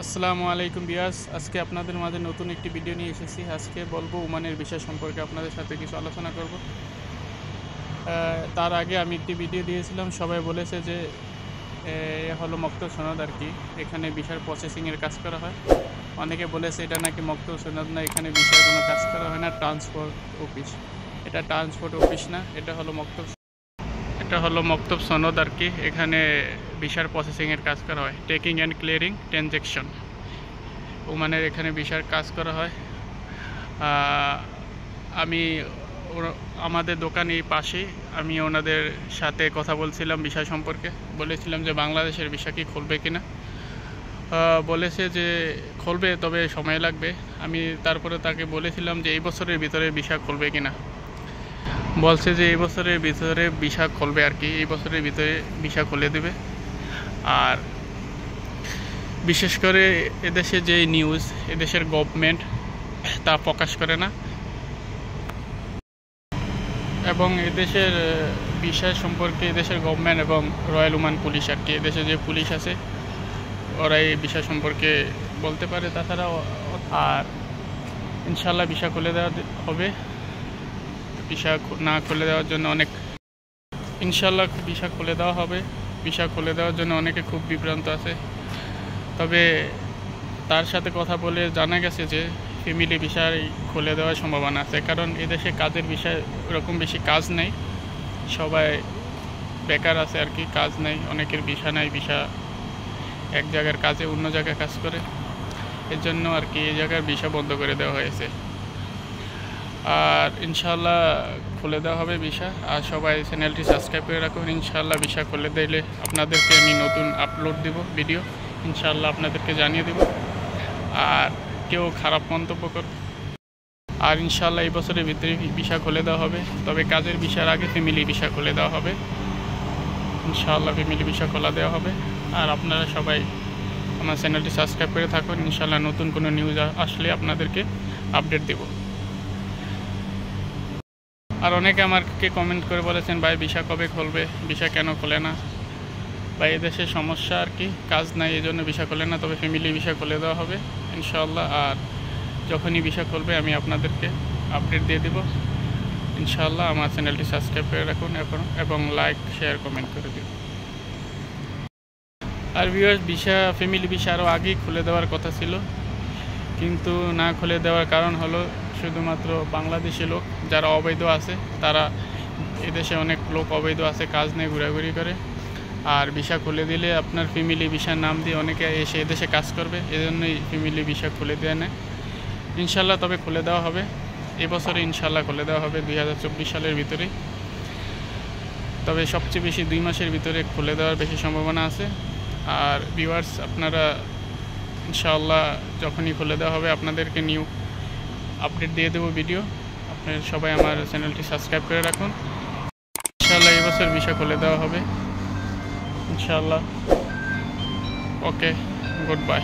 আসসালামু আলাইকুম বিয়াস, আজকে আপনাদের মাঝে নতুন একটি ভিডিও নিয়ে এসেছি। আজকে বলবো ওমানের বিষয় সম্পর্কে আপনাদের সাথে কিছু আলোচনা করব। তার আগে আমি একটি ভিডিও দিয়েছিলাম, সবাই বলেছে যে হলো মক্তব সনদ আর কি, এখানে ভিসার প্রসেসিংয়ের কাজ করা হয়। অনেকে বলেছে এটা নাকি মক্তব সনদ না, এখানে ভিসার কোনো কাজ করা হয় না, ট্রান্সপোর্ট অফিস। এটা ট্রান্সপোর্ট অফিস না, এটা হলো মক্তব সনদ আর কি। এখানে ভিসার প্রসেসিংয়ের কাজ করা হয়, টেকিং অ্যান্ড ক্লিয়ারিং ট্রানজ্যাকশন। ওমানের এখানে ভিসার কাজ করা হয়। আমি আমাদের দোকানের পাশেই আমি ওনাদের সাথে কথা বলছিলাম ভিসা সম্পর্কে, বলেছিলাম যে বাংলাদেশের ভিসা কি খুলবে কিনা। বলেছে যে খুলবে, তবে সময় লাগবে। আমি তারপরে তাকে বলেছিলাম যে এই বছরের ভিতরে ভিসা খুলবে কিনা। বলছে যে এই বছরের ভিতরে ভিসা খুলবে আর কি, এই বছরের ভিতরে ভিসা খুলে দেবে। আর বিশেষ করে এদেশে যে নিউজ এদেশের গভর্নমেন্ট তা প্রকাশ করে না, এবং এদেশের বিষয় সম্পর্কে এদেশের গভর্নমেন্ট এবং রয়্যাল ওমান পুলিশ আর কি, এদেশে যে পুলিশ আছে ওরা এই বিষয় সম্পর্কে বলতে পারে। তাছাড়াও আর ইনশাল্লাহ ভিসা খুলে দেওয়া হবে। ভিসা না খুলে দেওয়ার জন্য ইনশাল্লাহ ভিসা খুলে দেওয়া হবে। ভিসা খুলে দেওয়ার জন্য অনেকে খুব বিভ্রান্ত আছে। তবে তার সাথে কথা বলে জানা গেছে যে ফ্যামিলি ভিসার খুলে দেওয়ার সম্ভাবনা আছে, কারণ এদেশে কাজের বিষয়ে ওরকম বেশি কাজ নেই, সবাই বেকার আছে আর কি, কাজ নেই, অনেকের ভিসা নাই, ভিসা এক জায়গার কাজে অন্য জায়গায় কাজ করে, এর জন্য আর কি এই জায়গার ভিসা বন্ধ করে দেওয়া হয়েছে। আর ইনশাল্লাহ খুলে দেওয়া হবে ভিসা। আর সবাই চ্যানেলটি সাবস্ক্রাইব করে রাখুন। ইনশাল্লাহ ভিসা খুলে দিলে আপনাদেরকে আমি নতুন আপলোড দেব ভিডিও, ইনশাল্লাহ আপনাদেরকে জানিয়ে দেব। আর কেউ খারাপ মন্তব্য করবে। আর ইনশাল্লাহ এই বছরের ভিতরে ভিসা খুলে দেওয়া হবে, তবে কাজের ভিসার আগে ফ্যামিলি ভিসা খুলে দেওয়া হবে। ইনশাল্লাহ ফ্যামিলি ভিসা খোলা দেওয়া হবে। আর আপনারা সবাই আমার চ্যানেলটি সাবস্ক্রাইব করে থাকুন, ইনশাল্লাহ নতুন কোনো নিউজ আসলে আপনাদেরকে আপডেট দেব। আর অনেকে আমাকে কমেন্ট করে বলেছেন, ভাই ভিসা কবে খুলবে, ভিসা কেন খোলে না। বা এদেশের সমস্যা আর কি, কাজ নাই, এই জন্য ভিসা খোলে না, তবে ফ্যামিলি ভিসা খুলে দেওয়া হবে ইনশাআল্লাহ। আর যখনই ভিসা খুলবে আমি আপনাদেরকে আপডেট দিয়ে দেব ইনশাআল্লাহ। আমার চ্যানেলটি সাবস্ক্রাইব করে রাখুন এবং লাইক শেয়ার কমেন্ট করে দিন। আর ভিউয়ার্স, ফ্যামিলি ভিসা আরও আগেই খুলে দেওয়ার কথা ছিল, কিন্তু না খুলে দেওয়ার কারণ হলো শুধুমাত্র বাংলাদেশি লোক যারা অবৈধ আছে, তারা এদেশে অনেক লোক অবৈধ আছে, কাজ নিয়ে ঘোরাঘুরি করে। আর ভিসা খুলে দিলে আপনার ফ্যামিলি ভিসার নাম দিয়ে অনেকে এসে এদেশে কাজ করবে, এজন্যই ফ্যামিলি ভিসা খুলে দেওয়া নেয়। ইনশাল্লাহ তবে খুলে দেওয়া হবে এবছরে, ইনশাল্লাহ খুলে দেওয়া হবে 2024 সালের ভিতরেই। তবে সবচেয়ে বেশি 2 মাসের ভিতরে খুলে দেওয়ার বেশি সম্ভাবনা আছে। আর ভিউয়ার্স, আপনারা ইনশাআল্লাহ যখনই খুলে দেওয়া হবে আপনাদেরকে নিউ আপডেট দিয়ে দেবো ভিডিও। আপনারা সবাই আমার চ্যানেলটি সাবস্ক্রাইব করে রাখুন। ইনশাআল্লাহ এবছর ভিসা খুলে দেওয়া হবে ইনশাআল্লাহ। ওকে, গুড বাই।